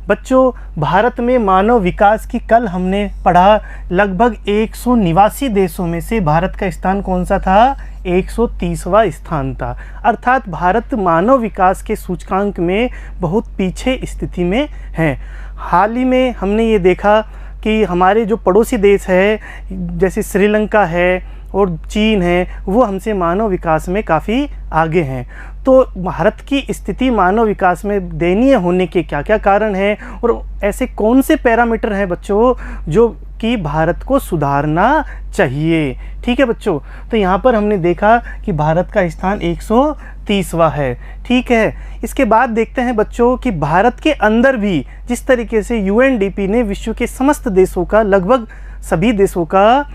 बच्चों, भारत में मानव विकास की कल हमने पढ़ा, लगभग 189 देशों में से भारत का स्थान कौन सा था? 130वां स्थान था। अर्थात भारत मानव विकास के सूचकांक में बहुत पीछे स्थिति में है। हाल ही में हमने ये देखा कि हमारे जो पड़ोसी देश है, जैसे श्रीलंका है और चीन है, वो हमसे मानव विकास में काफ़ी आगे हैं। तो भारत की स्थिति मानव विकास में दयनीय होने के क्या क्या कारण हैं और ऐसे कौन से पैरामीटर हैं बच्चों जो कि भारत को सुधारना चाहिए? ठीक है बच्चों, तो यहाँ पर हमने देखा कि भारत का स्थान 130वां है। ठीक है, इसके बाद देखते हैं बच्चों कि भारत के अंदर भी जिस तरीके से यूएनडीपी ने विश्व के समस्त देशों का, लगभग सभी देशों का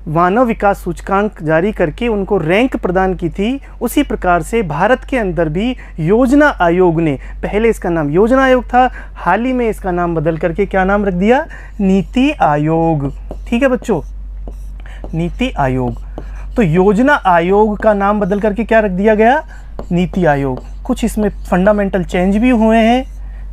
मानव विकास सूचकांक जारी करके उनको रैंक प्रदान की थी, उसी प्रकार से भारत के अंदर भी योजना आयोग ने, पहले इसका नाम योजना आयोग था, हाल ही में इसका नाम बदल करके क्या नाम रख दिया? नीति आयोग। ठीक है बच्चों, नीति आयोग। तो योजना आयोग का नाम बदल करके क्या रख दिया गया? नीति आयोग। कुछ इसमें फंडामेंटल चेंज भी हुए हैं,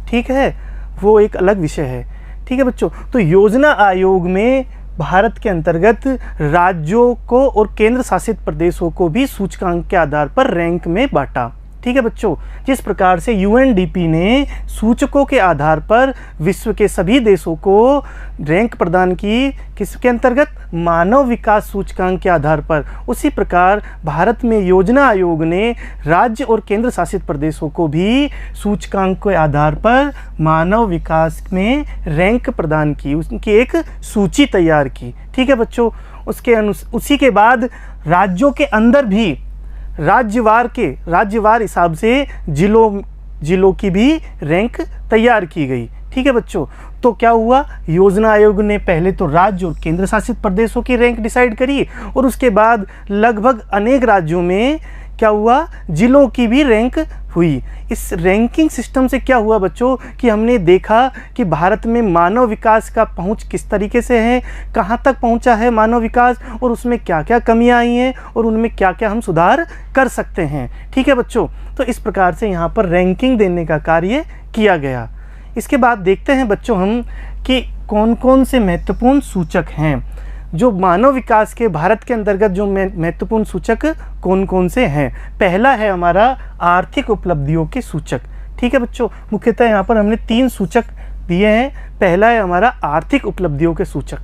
ठीक है, वो एक अलग विषय है। ठीक है बच्चों, तो योजना आयोग में भारत के अंतर्गत राज्यों को और केंद्र शासित प्रदेशों को भी सूचकांक के आधार पर रैंक में बांटा। ठीक है बच्चों, जिस प्रकार से यूएनडीपी ने सूचकों के आधार पर विश्व के सभी देशों को रैंक प्रदान की, किसके अंतर्गत? मानव विकास सूचकांक के आधार पर, उसी प्रकार भारत में योजना आयोग ने राज्य और केंद्र शासित प्रदेशों को भी सूचकांक के आधार पर मानव विकास में रैंक प्रदान की, उनकी एक सूची तैयार की। ठीक है बच्चों, उसी के बाद राज्यों के अंदर भी राज्यवार हिसाब से जिलों की भी रैंक तैयार की गई। ठीक है बच्चों, तो क्या हुआ? योजना आयोग ने पहले तो राज्य और केंद्र शासित प्रदेशों की रैंक डिसाइड करी और उसके बाद लगभग अनेक राज्यों में क्या हुआ? जिलों की भी रैंक हुई। इस रैंकिंग सिस्टम से क्या हुआ बच्चों कि हमने देखा कि भारत में मानव विकास का पहुंच किस तरीके से है, कहां तक पहुंचा है मानव विकास और उसमें क्या क्या कमियां आई हैं और उनमें क्या क्या हम सुधार कर सकते हैं। ठीक है बच्चों, तो इस प्रकार से यहाँ पर रैंकिंग देने का कार्य किया गया। इसके बाद देखते हैं बच्चों हम कि कौन कौन से महत्वपूर्ण सूचक हैं जो मानव विकास के भारत के अंतर्गत जो महत्वपूर्ण सूचक कौन कौन से हैं। पहला है हमारा आर्थिक उपलब्धियों के सूचक। ठीक है बच्चों, मुख्यतः यहाँ पर हमने 3 सूचक दिए हैं। पहला है हमारा आर्थिक उपलब्धियों के सूचक।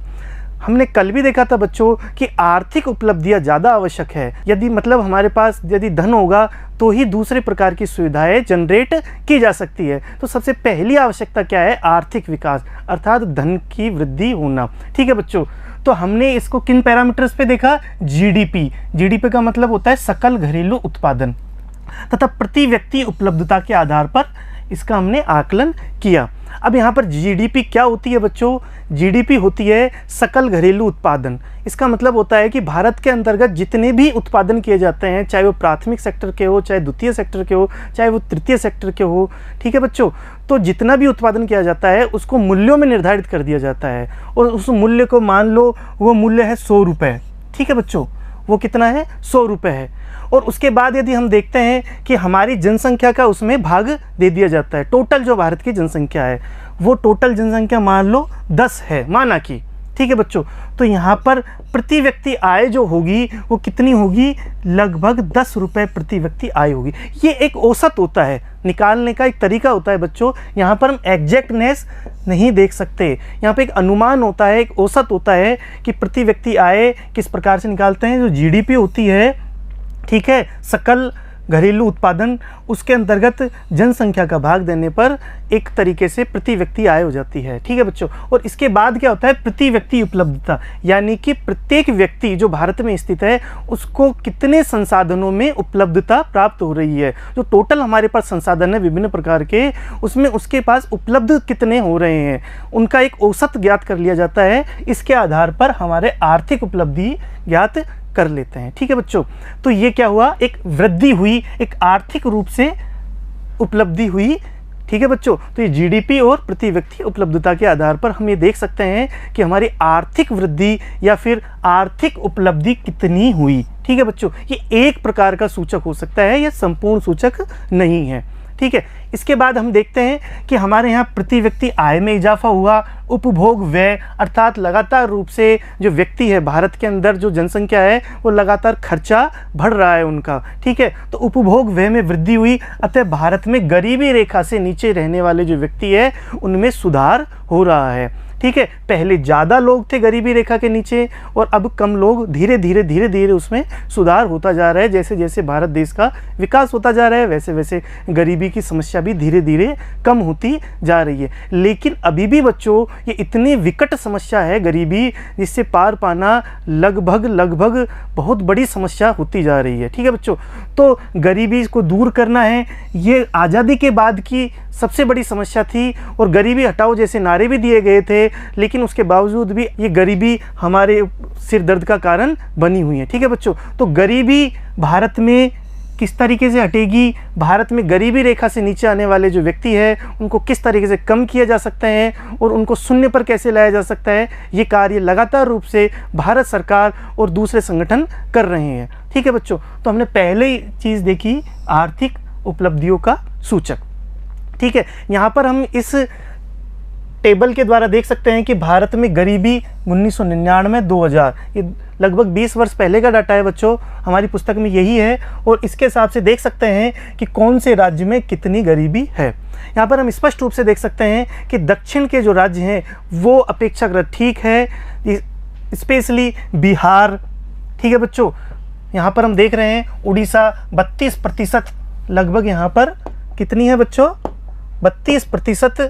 हमने कल भी देखा था बच्चों कि आर्थिक उपलब्धियाँ ज़्यादा आवश्यक है। यदि मतलब हमारे पास यदि धन होगा तो ही दूसरे प्रकार की सुविधाएं जनरेट की जा सकती है। तो सबसे पहली आवश्यकता क्या है? आर्थिक विकास, अर्थात धन की वृद्धि होना। ठीक है बच्चों, तो हमने इसको किन पैरामीटर्स पे देखा? जीडीपी। जीडीपी का मतलब होता है सकल घरेलू उत्पादन, तथा प्रति व्यक्ति उपलब्धता के आधार पर इसका हमने आकलन किया। अब यहाँ पर जीडीपी क्या होती है बच्चों? जीडीपी होती है सकल घरेलू उत्पादन। इसका मतलब होता है कि भारत के अंतर्गत जितने भी उत्पादन किए जाते हैं, चाहे वो प्राथमिक सेक्टर के हो, चाहे द्वितीय सेक्टर के हो, चाहे वो तृतीय सेक्टर के हो, ठीक है बच्चों, तो जितना भी उत्पादन किया जाता है उसको मूल्यों में निर्धारित कर दिया जाता है और उस मूल्य को मान लो वो मूल्य है 100 रुपये। ठीक है बच्चों, वो कितना है? 100 रुपये है। और उसके बाद यदि हम देखते हैं कि हमारी जनसंख्या का उसमें भाग दे दिया जाता है। टोटल जो भारत की जनसंख्या है वो टोटल जनसंख्या मान लो 10 है, माना कि। ठीक है बच्चों, तो यहाँ पर प्रति व्यक्ति आय जो होगी वो कितनी होगी? लगभग 10 रुपये प्रति व्यक्ति आय होगी। ये एक औसत होता है, निकालने का एक तरीका होता है बच्चों। यहाँ पर हम एग्जैक्टनेस नहीं देख सकते, यहाँ पे एक अनुमान होता है, एक औसत होता है कि प्रति व्यक्ति आय किस प्रकार से निकालते हैं। जो जीडीपी होती है, ठीक है, सकल घरेलू उत्पादन, उसके अंतर्गत जनसंख्या का भाग देने पर एक तरीके से प्रति व्यक्ति आय हो जाती है। ठीक है बच्चों, और इसके बाद क्या होता है? प्रति व्यक्ति उपलब्धता, यानी कि प्रत्येक व्यक्ति जो भारत में स्थित है उसको कितने संसाधनों में उपलब्धता प्राप्त हो रही है। जो टोटल हमारे पास संसाधन है विभिन्न प्रकार के, उसमें उसके पास उपलब्ध कितने हो रहे हैं, उनका एक औसत ज्ञात कर लिया जाता है। इसके आधार पर हमारे आर्थिक उपलब्धि ज्ञात कर लेते हैं। ठीक है बच्चों, तो ये क्या हुआ? एक वृद्धि हुई, एक आर्थिक रूप से उपलब्धि हुई। ठीक है बच्चों, तो ये जीडीपी और प्रति व्यक्ति उपलब्धता के आधार पर हम ये देख सकते हैं कि हमारी आर्थिक वृद्धि या फिर आर्थिक उपलब्धि कितनी हुई। ठीक है बच्चों, ये एक प्रकार का सूचक हो सकता है, यह संपूर्ण सूचक नहीं है। ठीक है, इसके बाद हम देखते हैं कि हमारे यहाँ प्रति व्यक्ति आय में इजाफा हुआ, उपभोग व्यय अर्थात लगातार रूप से जो व्यक्ति है भारत के अंदर जो जनसंख्या है वो लगातार खर्चा बढ़ रहा है उनका, ठीक है। तो उपभोग व्यय में वृद्धि हुई, अतः भारत में गरीबी रेखा से नीचे रहने वाले जो व्यक्ति है उनमें सुधार हो रहा है, ठीक है। पहले ज़्यादा लोग थे गरीबी रेखा के नीचे और अब कम लोग, धीरे धीरे उसमें सुधार होता जा रहा है। जैसे जैसे भारत देश का विकास होता जा रहा है वैसे वैसे गरीबी की समस्या भी धीरे धीरे कम होती जा रही है। लेकिन अभी भी बच्चों ये इतनी विकट समस्या है गरीबी, जिससे पार पाना लगभग बहुत बड़ी समस्या होती जा रही है, ठीक है बच्चों। तो गरीबी को दूर करना है, ये आज़ादी के बाद की सबसे बड़ी समस्या थी और गरीबी हटाओ जैसे नारे भी दिए गए थे, लेकिन उसके बावजूद भी ये गरीबी हमारे सिर दर्द का कारण बनी हुई है, ठीक है बच्चों। तो गरीबी भारत में किस तरीके से हटेगी, भारत में गरीबी रेखा से नीचे आने वाले जो व्यक्ति है उनको किस तरीके से कम किया जा सकता है और उनको शून्य पर कैसे लाया जा सकता है, ये कार्य लगातार रूप से भारत सरकार और दूसरे संगठन कर रहे हैं, ठीक है बच्चों। तो हमने पहले ही चीज़ देखी आर्थिक उपलब्धियों का सूचक, ठीक है। यहाँ पर हम इस टेबल के द्वारा देख सकते हैं कि भारत में गरीबी 1999-2000 ये लगभग 20 वर्ष पहले का डाटा है बच्चों, हमारी पुस्तक में यही है। और इसके हिसाब से देख सकते हैं कि कौन से राज्य में कितनी गरीबी है। यहाँ पर हम स्पष्ट रूप से देख सकते हैं कि दक्षिण के जो राज्य हैं वो अपेक्षाकृत ठीक है, स्पेशली बिहार, ठीक है बच्चों। यहाँ पर हम देख रहे हैं उड़ीसा 32% लगभग, यहाँ पर कितनी है बच्चों, 32%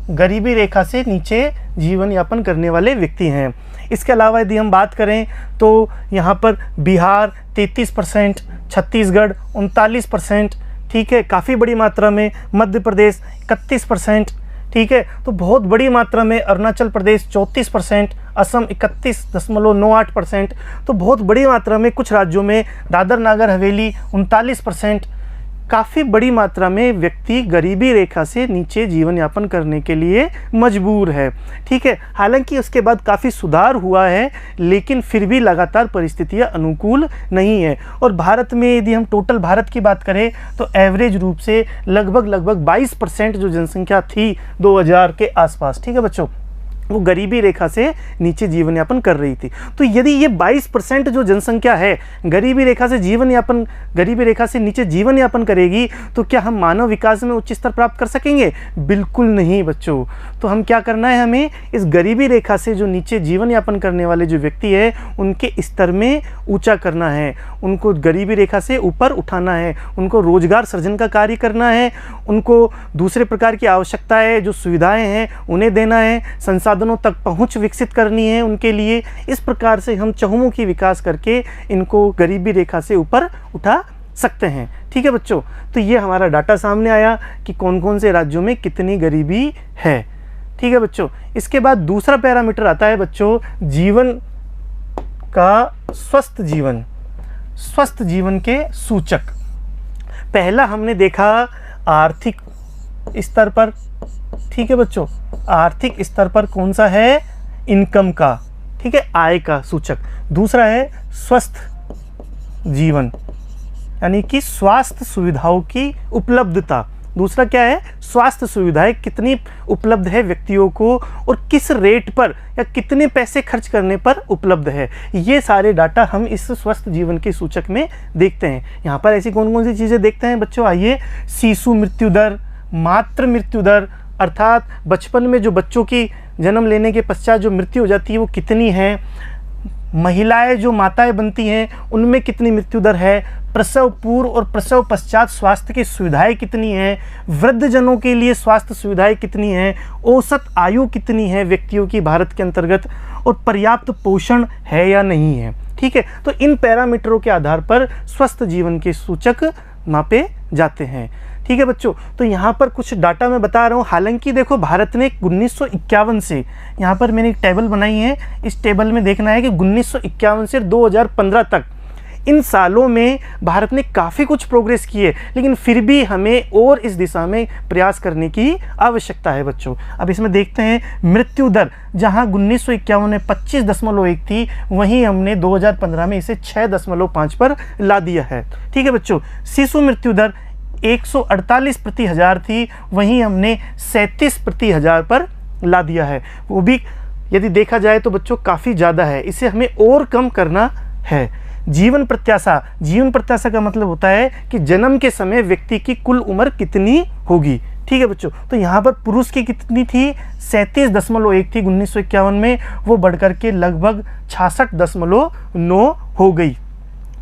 गरीबी रेखा से नीचे जीवन यापन करने वाले व्यक्ति हैं। इसके अलावा यदि हम बात करें तो यहाँ पर बिहार 33%, छत्तीसगढ़ 39%, ठीक है, काफ़ी बड़ी मात्रा में मध्य प्रदेश 31%, ठीक है। तो बहुत बड़ी मात्रा में अरुणाचल प्रदेश 34%, असम 31.98%। तो बहुत बड़ी मात्रा में कुछ राज्यों में दादर नागर हवेली 39%, काफ़ी बड़ी मात्रा में व्यक्ति गरीबी रेखा से नीचे जीवन यापन करने के लिए मजबूर है, ठीक है। हालांकि उसके बाद काफ़ी सुधार हुआ है, लेकिन फिर भी लगातार परिस्थितियां अनुकूल नहीं है। और भारत में यदि हम टोटल भारत की बात करें तो एवरेज रूप से लगभग 22% जो जनसंख्या थी 2000 के आसपास, ठीक है बच्चों, वो गरीबी रेखा से नीचे जीवन यापन कर रही थी। तो यदि ये 22% जो जनसंख्या है गरीबी रेखा से नीचे जीवन यापन करेगी तो क्या हम मानव विकास में उच्च स्तर प्राप्त कर सकेंगे? बिल्कुल नहीं बच्चों। तो हम क्या करना है, हमें इस गरीबी रेखा से जो नीचे जीवन यापन करने वाले जो व्यक्ति है उनके स्तर में ऊंचा करना है, उनको गरीबी रेखा से ऊपर उठाना है, उनको रोजगार सृजन का कार्य करना है, उनको दूसरे प्रकार की आवश्यकताएं जो सुविधाएं हैं उन्हें देना है, संसाधनों तक पहुंच विकसित करनी है उनके लिए। इस प्रकार से हम चहुमुखी विकास करके इनको गरीबी रेखा से ऊपर उठा सकते हैं, ठीक है बच्चों। तो ये हमारा डाटा सामने आया कि कौन कौन से राज्यों में कितनी गरीबी है, ठीक है बच्चों। इसके बाद दूसरा पैरामीटर आता है बच्चों जीवन का स्वस्थ जीवन के सूचक। पहला हमने देखा आर्थिक स्तर पर, ठीक है बच्चों, आर्थिक स्तर पर कौन सा है, इनकम का, ठीक है, आय का सूचक। दूसरा है स्वस्थ जीवन यानी कि स्वास्थ्य सुविधाओं की उपलब्धता। दूसरा क्या है, स्वास्थ्य सुविधाएं कितनी उपलब्ध है व्यक्तियों को और किस रेट पर या कितने पैसे खर्च करने पर उपलब्ध है। ये सारे डाटा हम इस स्वस्थ जीवन के सूचक में देखते हैं। यहाँ पर ऐसी कौन कौन सी चीज़ें देखते हैं बच्चों, आइए। शिशु मृत्यु दर, मातृ मृत्यु दर अर्थात बचपन में जो बच्चों की जन्म लेने के पश्चात जो मृत्यु हो जाती है वो कितनी है, महिलाएं जो माताएं बनती हैं उनमें कितनी मृत्यु दर है, प्रसव पूर्व और प्रसव पश्चात स्वास्थ्य की सुविधाएं कितनी हैं, वृद्धजनों के लिए स्वास्थ्य सुविधाएं कितनी हैं, औसत आयु कितनी है व्यक्तियों की भारत के अंतर्गत, और पर्याप्त पोषण है या नहीं है, ठीक है। तो इन पैरामीटरों के आधार पर स्वस्थ जीवन के सूचक मापे जाते हैं, ठीक है बच्चों। तो यहाँ पर कुछ डाटा मैं बता रहा हूँ। हालांकि देखो भारत ने 1951 से, यहाँ पर मैंने एक टेबल बनाई है, इस टेबल में देखना है कि 1951 से 2015 तक इन सालों में भारत ने काफ़ी कुछ प्रोग्रेस की है, लेकिन फिर भी हमें और इस दिशा में प्रयास करने की आवश्यकता है बच्चों। अब इसमें देखते हैं मृत्यु दर, जहां 1951 में 25.1 थी, वहीं हमने 2015 में इसे 6.5 पर ला दिया है, ठीक है बच्चों। शिशु मृत्यु दर 148 प्रति हज़ार थी, वहीं हमने 37 प्रति हज़ार पर ला दिया है। वो भी यदि देखा जाए तो बच्चों काफ़ी ज़्यादा है, इसे हमें और कम करना है। जीवन प्रत्याशा का मतलब होता है कि जन्म के समय व्यक्ति की कुल उम्र कितनी होगी। ठीक है बच्चों, तो यहाँ पर पुरुष की कितनी थी, 37.1 थी 1951 में, वो बढ़कर के लगभग 66.9 हो गई।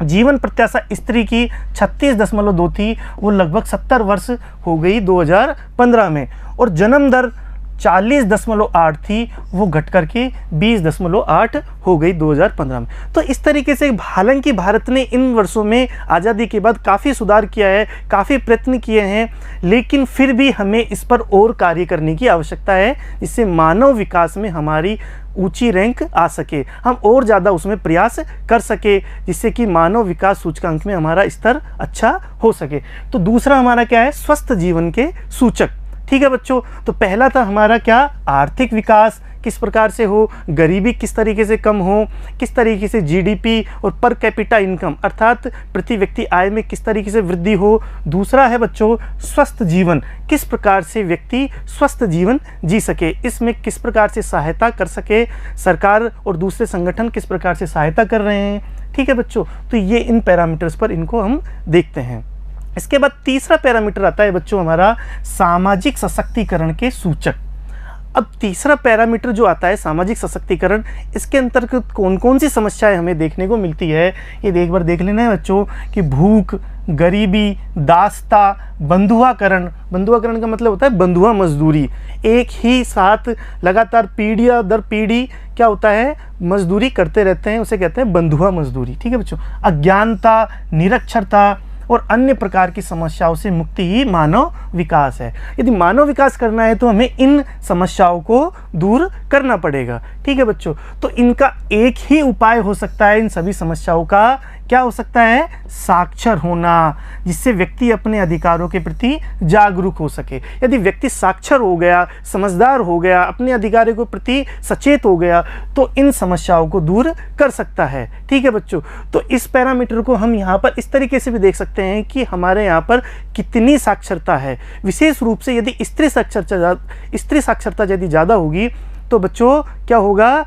जीवन प्रत्याशा स्त्री की 36.2 थी, वो लगभग 70 वर्ष हो गई 2015 में। और जन्म दर 40.8 थी, वो घट करके 20.8 हो गई 2015 में। तो इस तरीके से हालांकि भारत ने इन वर्षों में आज़ादी के बाद काफ़ी सुधार किया है, काफ़ी प्रयत्न किए हैं, लेकिन फिर भी हमें इस पर और कार्य करने की आवश्यकता है, जिससे मानव विकास में हमारी ऊंची रैंक आ सके, हम और ज़्यादा उसमें प्रयास कर सके, जिससे कि मानव विकास सूचकांक में हमारा स्तर अच्छा हो सके। तो दूसरा हमारा क्या है, स्वस्थ जीवन के सूचक। ठीक है बच्चों, तो पहला था हमारा क्या, आर्थिक विकास किस प्रकार से हो, गरीबी किस तरीके से कम हो, किस तरीके से जीडीपी और पर कैपिटा इनकम अर्थात प्रति व्यक्ति आय में किस तरीके से वृद्धि हो। दूसरा है बच्चों स्वस्थ जीवन, किस प्रकार से व्यक्ति स्वस्थ जीवन जी सके, इसमें किस प्रकार से सहायता कर सके, सरकार और दूसरे संगठन किस प्रकार से सहायता कर रहे हैं। ठीक है बच्चों, तो ये इन पैरामीटर्स पर इनको हम देखते हैं। इसके बाद तीसरा पैरामीटर आता है बच्चों हमारा सामाजिक सशक्तिकरण के सूचक। अब तीसरा पैरामीटर जो आता है सामाजिक सशक्तिकरण, इसके अंतर्गत कौन कौन सी समस्याएं हमें देखने को मिलती है, ये एक बार देख लेना है बच्चों कि भूख, गरीबी, दास्ता, बंधुआकरण का मतलब होता है बंधुआ मजदूरी, एक ही साथ लगातार पीढ़ी दर पीढ़ी क्या होता है, मजदूरी करते रहते हैं, उसे कहते हैं बंधुआ मजदूरी। ठीक है बच्चों, अज्ञानता, निरक्षरता और अन्य प्रकार की समस्याओं से मुक्ति ही मानव विकास है। यदि मानव विकास करना है तो हमें इन समस्याओं को दूर करना पड़ेगा। ठीक है बच्चों, तो इनका एक ही उपाय हो सकता है, इन सभी समस्याओं का क्या हो सकता है, साक्षर होना, जिससे व्यक्ति अपने अधिकारों के प्रति जागरूक हो सके। यदि व्यक्ति साक्षर हो गया, समझदार हो गया, अपने अधिकारों के प्रति सचेत हो गया, तो इन समस्याओं को दूर कर सकता है। ठीक है बच्चों, तो इस पैरामीटर को हम यहाँ पर इस तरीके से भी देख सकते हैं कि हमारे यहाँ पर कितनी साक्षरता है। विशेष रूप से यदि स्त्री साक्षरता यदि ज़्यादा होगी तो बच्चों क्या होगा,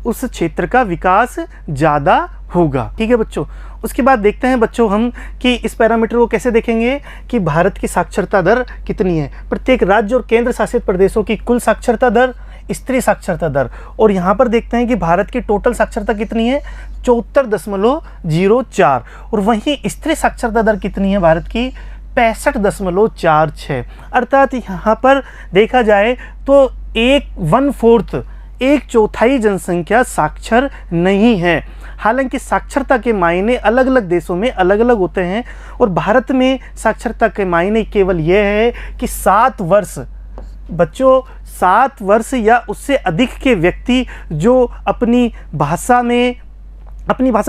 उस क्षेत्र का विकास ज़्यादा होगा। ठीक है बच्चों, उसके बाद देखते हैं बच्चों हम कि इस पैरामीटर को कैसे देखेंगे कि भारत की साक्षरता दर कितनी है, प्रत्येक राज्य और केंद्र शासित प्रदेशों की कुल साक्षरता दर, स्त्री साक्षरता दर, और यहाँ पर देखते हैं कि भारत की टोटल साक्षरता कितनी है, 74.04, और वहीं स्त्री साक्षरता दर कितनी है भारत की, 65.46। अर्थात यहाँ पर देखा जाए तो 1/4 एक चौथाई जनसंख्या साक्षर नहीं है। हालांकि साक्षरता के मायने अलग अलग देशों में अलग अलग होते हैं, और भारत में साक्षरता के मायने केवल यह है कि 7 वर्ष बच्चों, 7 वर्ष या उससे अधिक के व्यक्ति जो अपनी भाषा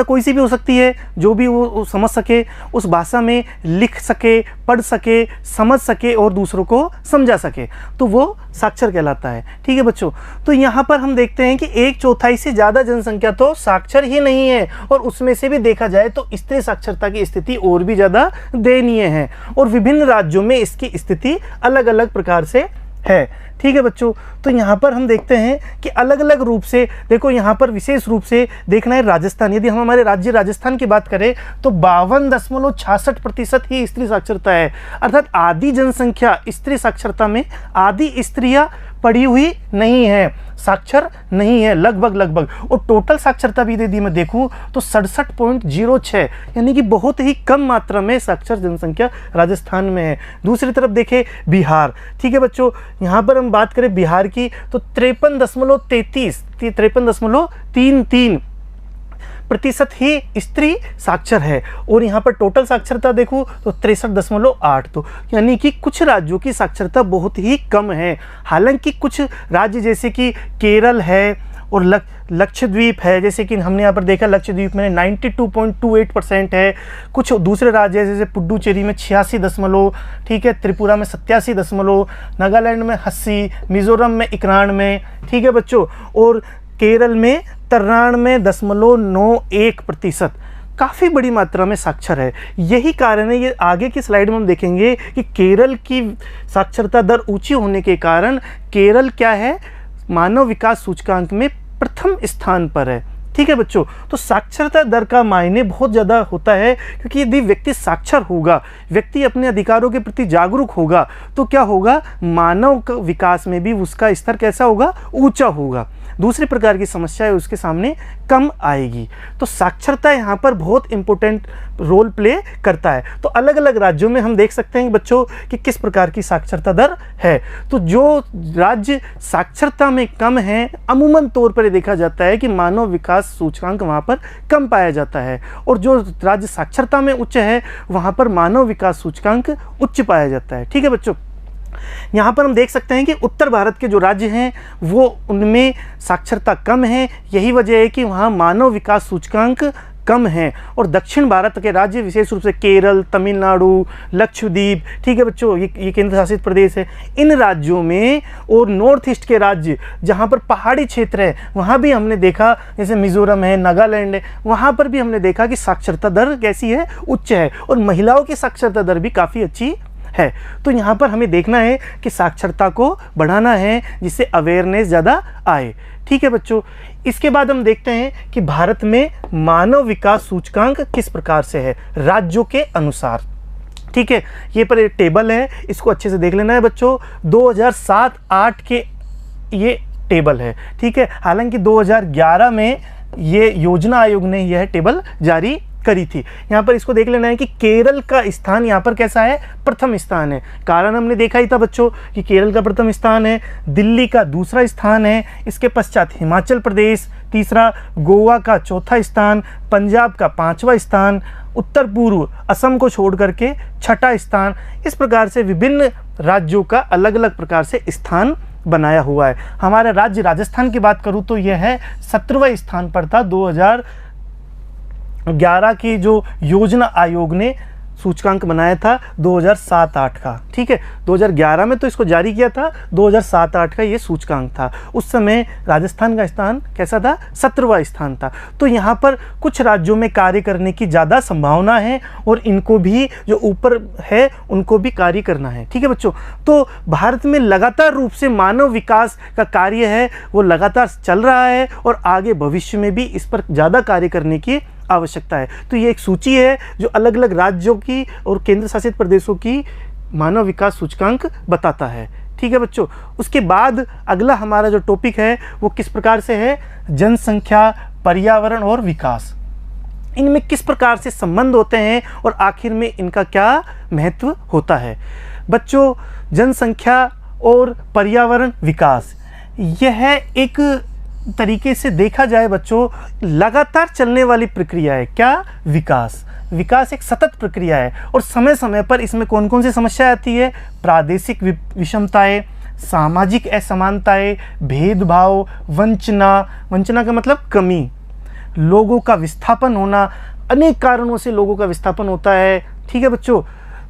कोई सी भी हो सकती है, जो भी वो समझ सके, उस भाषा में लिख सके, पढ़ सके, समझ सके और दूसरों को समझा सके, तो वो साक्षर कहलाता है। ठीक है बच्चों, तो यहाँ पर हम देखते हैं कि 1/4 से ज़्यादा जनसंख्या तो साक्षर ही नहीं है, और उसमें से भी देखा जाए तो स्त्री साक्षरता की स्थिति और भी ज़्यादा दयनीय है, और विभिन्न राज्यों में इसकी स्थिति अलग अलग प्रकार से है। ठीक है बच्चों, तो यहाँ पर हम देखते हैं कि अलग अलग रूप से देखो, यहाँ पर विशेष रूप से देखना है राजस्थान। यदि हम हमारे राज्य राजस्थान की बात करें तो 52.66% ही स्त्री साक्षरता है, अर्थात आधी जनसंख्या स्त्री साक्षरता में आधी स्त्रियां पढ़ी हुई नहीं है, साक्षर नहीं है लगभग। और टोटल साक्षरता भी यदि मैं देखूं तो 67.06, यानी कि बहुत ही कम मात्रा में साक्षर जनसंख्या राजस्थान में है। दूसरी तरफ देखें बिहार। ठीक है बच्चों, यहाँ पर हम बात करें बिहार की तो 53.33% ही स्त्री साक्षर है, और यहाँ पर टोटल साक्षरता देखूँ तो 63.8, तो यानी कि कुछ राज्यों की साक्षरता बहुत ही कम है। हालांकि कुछ राज्य जैसे कि केरल है और लक्षद्वीप है, जैसे कि हमने यहाँ पर देखा लक्षद्वीप में 92.28% है। कुछ दूसरे राज्य जैसे पुडुचेरी में 86, ठीक है, त्रिपुरा में 87, नागालैंड में 80, मिजोरम में 91, ठीक है बच्चों, और केरल में 93.91%। काफ़ी बड़ी मात्रा में साक्षर है। यही कारण है, ये आगे की स्लाइड में हम देखेंगे कि केरल की साक्षरता दर ऊंची होने के कारण केरल क्या है, मानव विकास सूचकांक में प्रथम स्थान पर है। ठीक है बच्चों, तो साक्षरता दर का मायने बहुत ज़्यादा होता है, क्योंकि यदि व्यक्ति साक्षर होगा, व्यक्ति अपने अधिकारों के प्रति जागरूक होगा, तो क्या होगा, मानव विकास में भी उसका स्तर कैसा होगा, ऊंचा होगा। दूसरी प्रकार की समस्याएं उसके सामने कम आएगी। तो साक्षरता यहाँ पर बहुत इंपॉर्टेंट रोल प्ले करता है। तो अलग अलग राज्यों में हम देख सकते हैं बच्चों कि किस प्रकार की साक्षरता दर है। तो जो राज्य साक्षरता में कम है, अमूमन तौर पर देखा जाता है कि मानव विकास सूचकांक वहाँ पर कम पाया जाता है, और जो राज्य साक्षरता में उच्च है वहाँ पर मानव विकास सूचकांक उच्च पाया जाता है। ठीक है बच्चों, यहाँ पर हम देख सकते हैं कि उत्तर भारत के जो राज्य हैं वो उनमें साक्षरता कम है। यही वजह है कि वहाँ मानव विकास सूचकांक कम है। और दक्षिण भारत के राज्य विशेष रूप से केरल, तमिलनाडु, लक्षद्वीप, ठीक है बच्चों, ये केंद्र शासित प्रदेश है, इन राज्यों में, और नॉर्थ ईस्ट के राज्य जहाँ पर पहाड़ी क्षेत्र है वहाँ भी हमने देखा, जैसे मिजोरम है, नागालैंड है, वहाँ पर भी हमने देखा कि साक्षरता दर कैसी है, उच्च है, और महिलाओं की साक्षरता दर भी काफ़ी अच्छी है। तो यहाँ पर हमें देखना है कि साक्षरता को बढ़ाना है जिससे अवेयरनेस ज़्यादा आए। ठीक है बच्चों, इसके बाद हम देखते हैं कि भारत में मानव विकास सूचकांक किस प्रकार से है राज्यों के अनुसार। ठीक है, ये पर एक टेबल है, इसको अच्छे से देख लेना है बच्चों। 2007-8 के ये टेबल है। ठीक है, हालांकि 2011 में ये योजना आयोग ने यह टेबल जारी करी थी। यहाँ पर इसको देख लेना है कि केरल का स्थान यहाँ पर कैसा है, प्रथम स्थान है। कारण हमने देखा ही था बच्चों कि केरल का प्रथम स्थान है, दिल्ली का दूसरा स्थान है, इसके पश्चात हिमाचल प्रदेश तीसरा, गोवा का चौथा स्थान, पंजाब का पांचवा स्थान, उत्तर पूर्व असम को छोड़ करके छठा स्थान। इस प्रकार से विभिन्न राज्यों का अलग अलग प्रकार से स्थान बनाया हुआ है। हमारा राज्य राजस्थान की बात करूँ तो यह है 17वें स्थान पर था 2011 की जो योजना आयोग ने सूचकांक बनाया था 2007-8 का। ठीक है, 2011 में तो इसको जारी किया था, 2007-8 का ये सूचकांक था। उस समय राजस्थान का स्थान कैसा था, 17वां स्थान था। तो यहाँ पर कुछ राज्यों में कार्य करने की ज़्यादा संभावना है और इनको भी जो ऊपर है उनको भी कार्य करना है। ठीक है बच्चों, तो भारत में लगातार रूप से मानव विकास का कार्य है वो लगातार चल रहा है और आगे भविष्य में भी इस पर ज़्यादा कार्य करने की आवश्यकता है। तो ये एक सूची है जो अलग अलग राज्यों की और केंद्र शासित प्रदेशों की मानव विकास सूचकांक बताता है। ठीक है बच्चों, उसके बाद अगला हमारा जो टॉपिक है वो किस प्रकार से है, जनसंख्या, पर्यावरण और विकास। इनमें किस प्रकार से संबंध होते हैं और आखिर में इनका क्या महत्व होता है। बच्चों, जनसंख्या और पर्यावरण विकास यह एक तरीके से देखा जाए बच्चों लगातार चलने वाली प्रक्रिया है। क्या, विकास एक सतत प्रक्रिया है और समय समय पर इसमें कौन कौन सी समस्याएं आती है, प्रादेशिक विषमताएं, सामाजिक असमानताएं, भेदभाव, वंचना का मतलब कमी, लोगों का विस्थापन होना, अनेक कारणों से लोगों का विस्थापन होता है। ठीक है बच्चों,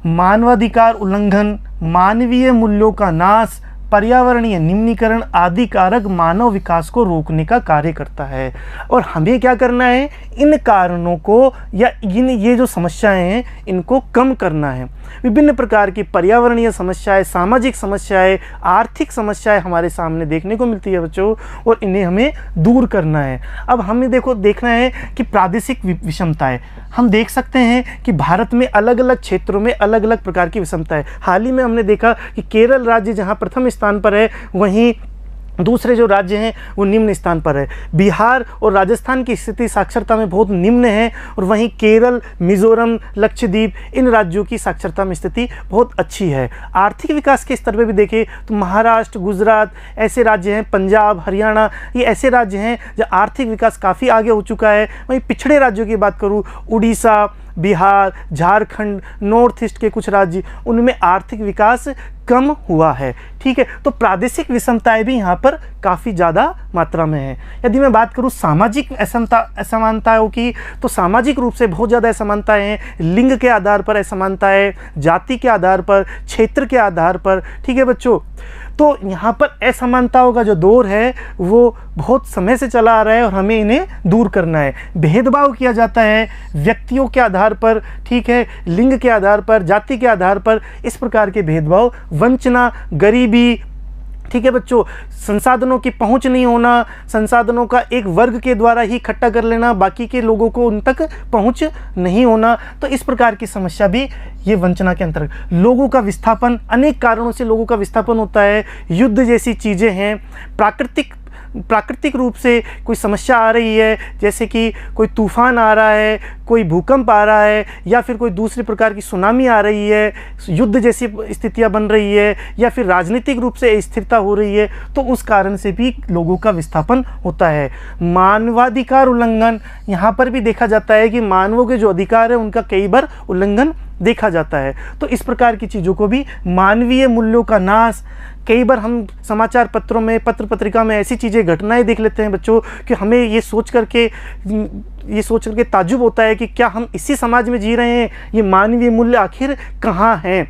मानवाधिकार उल्लंघन, मानवीय मूल्यों का नाश, पर्यावरणीय निम्नीकरण आदि कारक मानव विकास को रोकने का कार्य करता है। और हमें क्या करना है, इन कारणों को या ये जो समस्याएं हैं इनको कम करना है। विभिन्न प्रकार की पर्यावरणीय समस्याएं, सामाजिक समस्याएं, आर्थिक समस्याएं हमारे सामने देखने को मिलती है बच्चों और इन्हें हमें दूर करना है। अब हमें देखना है कि प्रादेशिक विषमताएं, हम देख सकते हैं कि भारत में अलग अलग क्षेत्रों में अलग अलग प्रकार की विषमताएं। हाल ही में हमने देखा कि केरल राज्य जहां प्रथम स्थान पर है वहीं दूसरे जो राज्य हैं वो निम्न स्थान पर है। बिहार और राजस्थान की स्थिति साक्षरता में बहुत निम्न है और वहीं केरल, मिजोरम, लक्षद्वीप इन राज्यों की साक्षरता में स्थिति बहुत अच्छी है। आर्थिक विकास के स्तर पर भी देखें तो महाराष्ट्र, गुजरात ऐसे राज्य हैं, पंजाब, हरियाणा ये ऐसे राज्य हैं जहाँ आर्थिक विकास काफ़ी आगे हो चुका है। वहीं पिछड़े राज्यों की बात करूँ, उड़ीसा, बिहार, झारखंड, नॉर्थ ईस्ट के कुछ राज्य उनमें आर्थिक विकास कम हुआ है। ठीक है, तो प्रादेशिक विषमताएं भी यहाँ पर काफ़ी ज़्यादा मात्रा में है। यदि मैं बात करूँ सामाजिक असमानताओं की, तो सामाजिक रूप से बहुत ज़्यादा असमानताएं हैं। लिंग के आधार पर असमानताएं, जाति के आधार पर, क्षेत्र के आधार पर। ठीक है बच्चों, तो यहाँ पर असमानताओं का जो दौर है वो बहुत समय से चला आ रहा है और हमें इन्हें दूर करना है। भेदभाव किया जाता है व्यक्तियों के आधार पर, ठीक है, लिंग के आधार पर, जाति के आधार पर, इस प्रकार के भेदभाव, वंचना, गरीबी, ठीक है बच्चों, संसाधनों की पहुंच नहीं होना, संसाधनों का एक वर्ग के द्वारा ही इकट्ठा कर लेना, बाकी के लोगों को उन तक पहुंच नहीं होना, तो इस प्रकार की समस्या भी ये वंचना के अंतर्गत। लोगों का विस्थापन, अनेक कारणों से लोगों का विस्थापन होता है, युद्ध जैसी चीज़ें हैं, प्राकृतिक रूप से कोई समस्या आ रही है, जैसे कि कोई तूफान आ रहा है, कोई भूकंप आ रहा है, या फिर कोई दूसरी प्रकार की सुनामी आ रही है, युद्ध जैसी स्थितियां बन रही है, या फिर राजनीतिक रूप से अस्थिरता हो रही है, तो उस कारण से भी लोगों का विस्थापन होता है। मानवाधिकार उल्लंघन, यहाँ पर भी देखा जाता है कि मानवों के जो अधिकार है उनका कई बार उल्लंघन देखा जाता है। तो इस प्रकार की चीज़ों को भी, मानवीय मूल्यों का नाश, कई बार हम समाचार पत्रों में, पत्र पत्रिका में ऐसी चीज़ें, घटनाएं देख लेते हैं बच्चों कि हमें ये सोच करके ताज्जुब होता है कि क्या हम इसी समाज में जी रहे हैं, ये मानवीय मूल्य आखिर कहाँ हैं,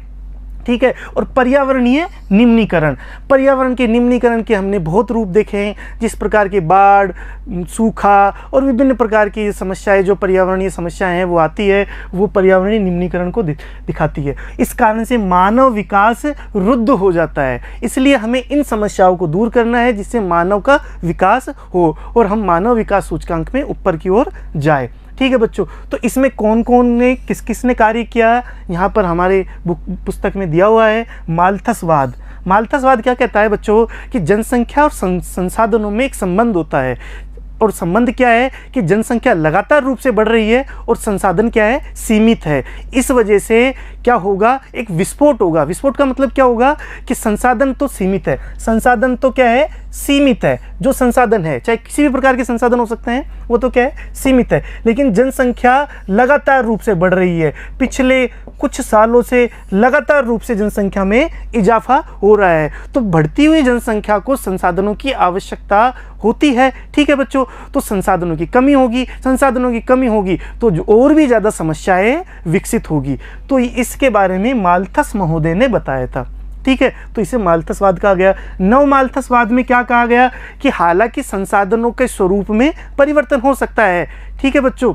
ठीक है। और पर्यावरणीय निम्नीकरण, पर्यावरण के निम्नीकरण के हमने बहुत रूप देखे हैं, जिस प्रकार के बाढ़, सूखा और विभिन्न प्रकार की समस्याएं, जो पर्यावरणीय समस्याएं हैं वो आती है, वो पर्यावरणीय निम्नीकरण को दिखाती है। इस कारण से मानव विकास रुद्ध हो जाता है, इसलिए हमें इन समस्याओं को दूर करना है जिससे मानव का विकास हो और हम मानव विकास सूचकांक में ऊपर की ओर जाए, ठीक है बच्चों। तो इसमें कौन कौन ने, किस किस ने कार्य किया, यहाँ पर हमारे पुस्तक में दिया हुआ है। माल्थसवाद, माल्थसवाद क्या कहता है बच्चों कि जनसंख्या और संसाधनों में एक संबंध होता है, और संबंध क्या है कि जनसंख्या लगातार रूप से बढ़ रही है और संसाधन क्या है, सीमित है। इस वजह से क्या होगा, एक विस्फोट होगा। विस्फोट का मतलब क्या होगा कि संसाधन तो सीमित है, संसाधन तो क्या है, सीमित है। जो संसाधन है, चाहे किसी भी प्रकार के संसाधन हो सकते हैं, वो तो क्या है, सीमित है। लेकिन जनसंख्या लगातार रूप से बढ़ रही है, पिछले कुछ सालों से लगातार रूप से जनसंख्या में इजाफा हो रहा है। तो बढ़ती हुई जनसंख्या को संसाधनों की आवश्यकता होती है, ठीक है बच्चों। तो संसाधनों की कमी होगी, संसाधनों की कमी होगी तो और भी ज़्यादा समस्याएं विकसित होगी। तो इसके बारे में माल्थस महोदय ने बताया था, ठीक है। तो इसे माल्थसवाद कहा गया। नव माल्थसवाद में क्या कहा गया कि हालांकि संसाधनों के स्वरूप में परिवर्तन हो सकता है, ठीक है बच्चों।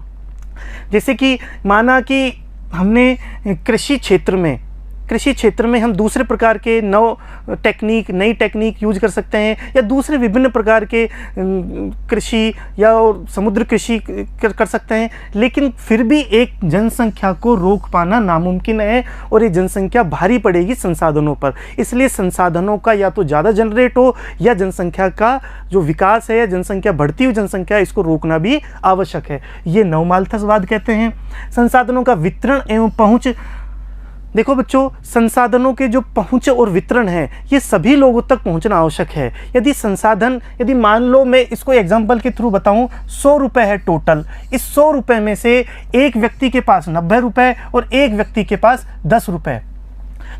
जैसे कि माना कि हमने कृषि क्षेत्र में हम दूसरे प्रकार के नई टेक्निक यूज कर सकते हैं, या दूसरे विभिन्न प्रकार के कृषि या समुद्र कृषि कर सकते हैं, लेकिन फिर भी एक जनसंख्या को रोक पाना नामुमकिन है और ये जनसंख्या भारी पड़ेगी संसाधनों पर। इसलिए संसाधनों का या तो ज़्यादा जनरेट हो, या जनसंख्या का जो विकास है या जनसंख्या, बढ़ती हुई जनसंख्या, इसको रोकना भी आवश्यक है। ये नवमाल्थसवाद कहते हैं। संसाधनों का वितरण एवं पहुँच, देखो बच्चों, संसाधनों के जो पहुंच और वितरण है, ये सभी लोगों तक पहुंचना आवश्यक है। यदि मान लो मैं इसको एग्जांपल के थ्रू बताऊं, 100 रुपए है टोटल, इस 100 रुपए में से एक व्यक्ति के पास 90 रुपए और एक व्यक्ति के पास 10 रुपए,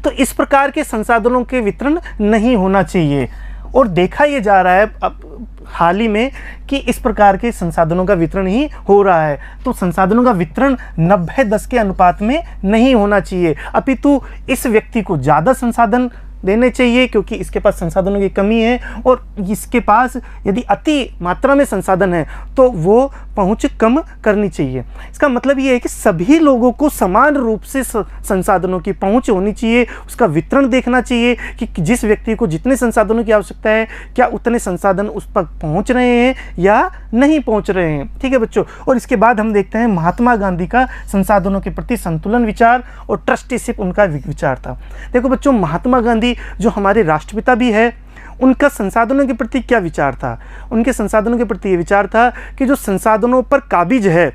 तो इस प्रकार के संसाधनों के वितरण नहीं होना चाहिए। और देखा ये जा रहा है अब हाल ही में कि इस प्रकार के संसाधनों का वितरण ही हो रहा है। तो संसाधनों का वितरण 90-10 के अनुपात में नहीं होना चाहिए, अपितु इस व्यक्ति को ज़्यादा संसाधन देने चाहिए क्योंकि इसके पास संसाधनों की कमी है, और इसके पास यदि अति मात्रा में संसाधन है तो वो पहुंच कम करनी चाहिए। इसका मतलब ये है कि सभी लोगों को समान रूप से संसाधनों की पहुंच होनी चाहिए, उसका वितरण देखना चाहिए कि जिस व्यक्ति को जितने संसाधनों की आवश्यकता है, क्या उतने संसाधन उस पर पहुँच रहे हैं या नहीं पहुँच रहे हैं, ठीक है बच्चों। और इसके बाद हम देखते हैं महात्मा गांधी का संसाधनों के प्रति संतुलन विचार और ट्रस्टीशिप उनका विचार था। देखो बच्चों, महात्मा गांधी जो हमारे राष्ट्रपिता भी है, उनका संसाधनों के प्रति क्या विचार था? उनके संसाधनों के प्रति ये विचार था कि जो संसाधनों पर काबिज है,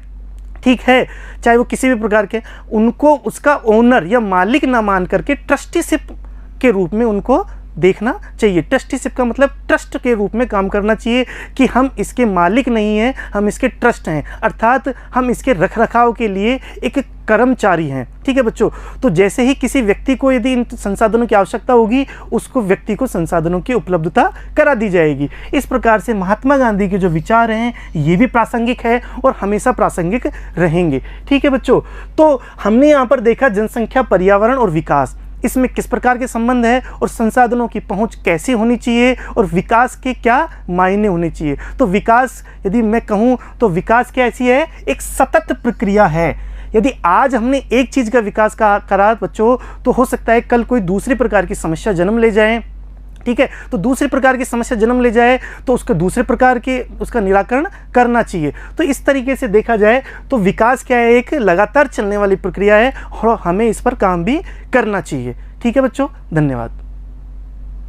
ठीक है, चाहे वो किसी भी प्रकार के, उनको उसका ओनर या मालिक ना मान करके ट्रस्टीशिप के रूप में उनको देखना चाहिए। ट्रस्टीशिप का मतलब ट्रस्ट के रूप में काम करना चाहिए कि हम इसके मालिक नहीं हैं, हम इसके ट्रस्ट हैं, अर्थात हम इसके रखरखाव के लिए एक कर्मचारी हैं, ठीक है बच्चों। तो जैसे ही किसी व्यक्ति को यदि इन संसाधनों की आवश्यकता होगी, उसको व्यक्ति को संसाधनों की उपलब्धता करा दी जाएगी। इस प्रकार से महात्मा गांधी के जो विचार हैं ये भी प्रासंगिक है और हमेशा प्रासंगिक रहेंगे, ठीक है बच्चों। तो हमने यहाँ पर देखा जनसंख्या, पर्यावरण और विकास, इसमें किस प्रकार के संबंध है और संसाधनों की पहुंच कैसे होनी चाहिए और विकास के क्या मायने होने चाहिए। तो विकास यदि मैं कहूं तो विकास क्या ऐसी है, एक सतत प्रक्रिया है। यदि आज हमने एक चीज़ का विकास करा बच्चों, तो हो सकता है कल कोई दूसरी प्रकार की समस्या जन्म ले जाए, ठीक है। तो दूसरे प्रकार की समस्या जन्म ले जाए तो उसके दूसरे प्रकार के उसका निराकरण करना चाहिए। तो इस तरीके से देखा जाए तो विकास क्या है, एक लगातार चलने वाली प्रक्रिया है और हमें इस पर काम भी करना चाहिए। ठीक है बच्चों, धन्यवाद।